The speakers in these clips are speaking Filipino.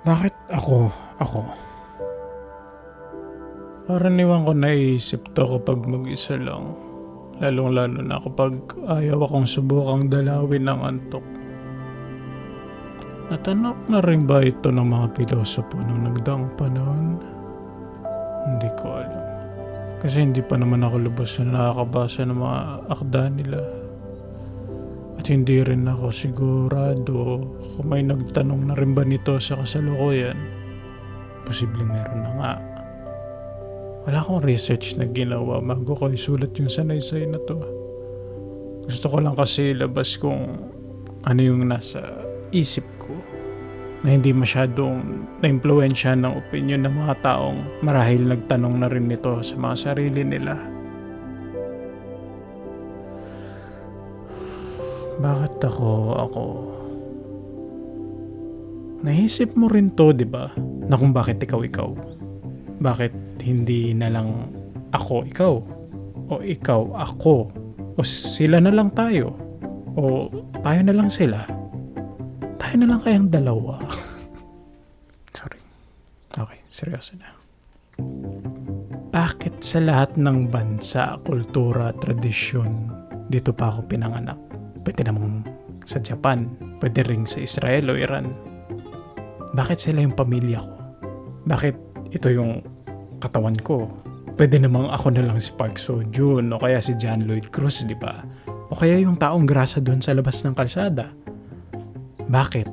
Bakit ako? Ako? Karaniwan ko naiisip to kapag mag-isa lang. Lalong-lalo na kapag ayaw akong subukang dalawin ng antok. Natanong na rin ba ito ng mga pilosopo nung nagdaang panahon? Hindi ko alam. Kasi hindi pa naman ako lubos na nakakabasa ng mga akda nila. At hindi rin ako sigurado kung may nagtanong na rin ba nito sa kasalukuyan. Posibleng meron na nga. Wala akong research na ginawa bago ko isulat yung sanaysay na to. Gusto ko lang kasi ilabas kung ano yung nasa isip ko na hindi masyadong na-impluwensya ng opinion ng mga taong marahil nagtanong na rin nito sa mga sarili nila. Bakit ako? Naisip mo rin to, di ba? Na kung bakit ikaw. Bakit hindi na lang ako ikaw? O ikaw ako? O sila na lang tayo? O tayo na lang sila? Tayo na lang kayang dalawa? Sorry. Okay, seryoso na. Bakit sa lahat ng bansa, kultura, tradisyon, dito pa ako pinanganak? Pwede namang sa Japan, pwede rin sa Israel o Iran. Bakit sila yung pamilya ko? Bakit ito yung katawan ko? Pwede namang ako na lang si Park Seo-joon o kaya si John Lloyd Cruz, di ba? O kaya yung taong grasa doon sa labas ng kalsada. Bakit?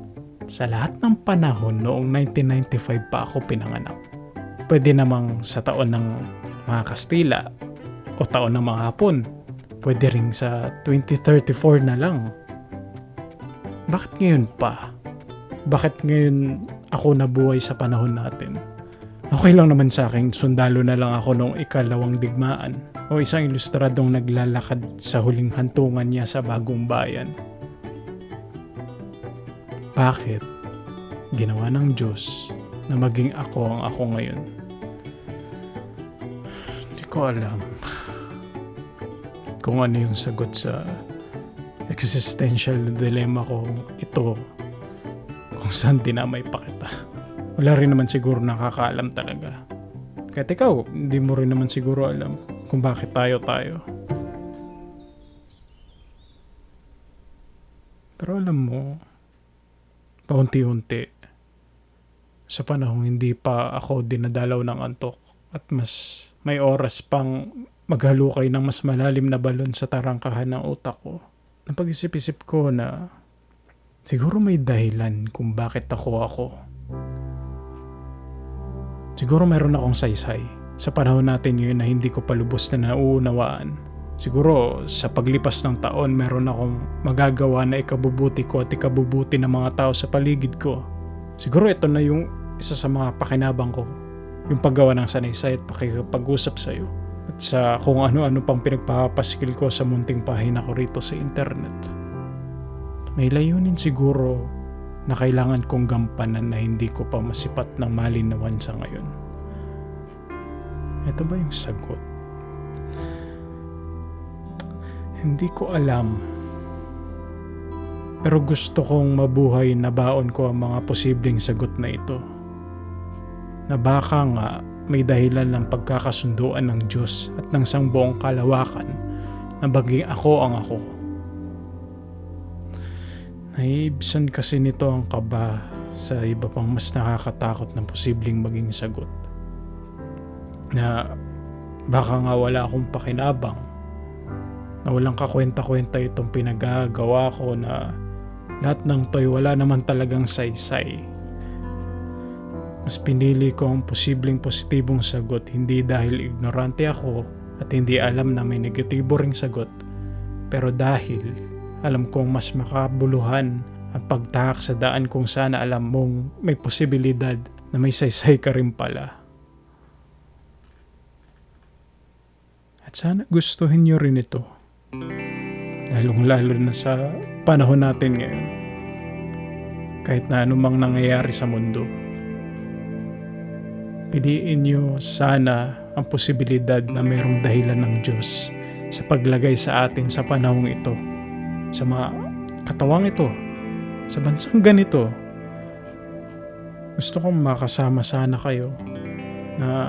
Sa lahat ng panahon noong 1995 pa ako pinanganak. Pwede namang sa taon ng mga Kastila o taon ng mga Hapon. Pwede rin sa 2034 na lang. Bakit ngayon pa? Bakit ngayon ako nabuhay sa panahon natin? Okay lang naman sa akin, sundalo na lang ako noong ikalawang digmaan o isang ilustradong naglalakad sa huling hantungan niya sa bagong bayan. Bakit ginawa ng Diyos na maging ako ang ako ngayon? Hindi ko alam kung ano yung sagot sa existential dilemma ko ito, kung saan dinamay pa kita. Wala rin naman siguro nakakaalam talaga. Kahit ikaw, hindi mo rin naman siguro alam kung bakit tayo. Pero alam mo, paunti-unti, sa panahong hindi pa ako dinadalaw ng antok at mas may oras pang maghalukay ng mas malalim na balon sa tarangkahan ng utak ko, napag-isip-isip ko na siguro may dahilan kung bakit ako. Siguro mayroon akong saysay sa panahon natin yun na hindi ko palubos na nauunawaan. Siguro sa paglipas ng taon meron akong magagawa na ikabubuti ko at ikabubuti ng mga tao sa paligid ko. Siguro ito na yung isa sa mga pakinabang ko, yung paggawa ng sanaysay at pakikipag-usap sa'yo. At sa kung ano-ano pang pinagpapaskil ko sa munting pahina ko rito sa internet. May layunin siguro na kailangan kong gampanan na hindi ko pa masipat ng malinawan sa ngayon. Ito ba yung sagot? Hindi ko alam. Pero gusto kong mabuhay na baon ko ang mga posibleng sagot na ito. Na baka nga may dahilan ng pagkakasunduan ng Diyos at ng sangbuong kalawakan na baging ako ang ako. Naiibsan kasi nito ang kaba sa iba pang mas nakakatakot na posibleng maging sagot. Na baka nga wala akong pakinabang, na walang kakwenta-kwenta itong pinagagawa ko, na lahat ng to'y wala naman talagang saysay. Mas pinili ko ang posibleng positibong sagot hindi dahil ignorante ako at hindi alam na may negatibo ring sagot, pero dahil alam kong mas makabuluhan ang pagtahak sa daan kung sana alam mong may posibilidad na may saysay ka rin pala. At sana gustuhin nyo rin ito. Lalong-lalo na sa panahon natin ngayon. Kahit na anumang nangyayari sa mundo. Piliin nyo sana ang posibilidad na mayroong dahilan ng Diyos sa paglagay sa atin sa panahong ito, sa mga katawang ito, sa bansang ganito, Gusto kong makasama sana kayo na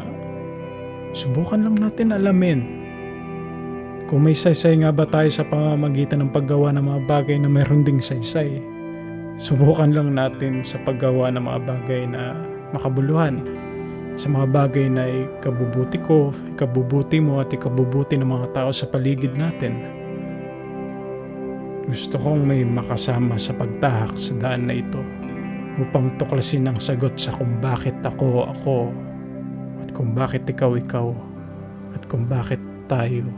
subukan lang natin alamin kung may saysay nga ba tayo sa pamamagitan ng paggawa ng mga bagay na mayroon ding saysay. Subukan lang natin sa paggawa ng mga bagay na makabuluhan, sa mga bagay na ikabubuti ko, ikabubuti mo at ikabubuti ng mga tao sa paligid natin. Gusto kong may makasama sa pagtahak sa daan na ito upang tuklasin ang sagot sa kung bakit ako at kung bakit ikaw at kung bakit tayo.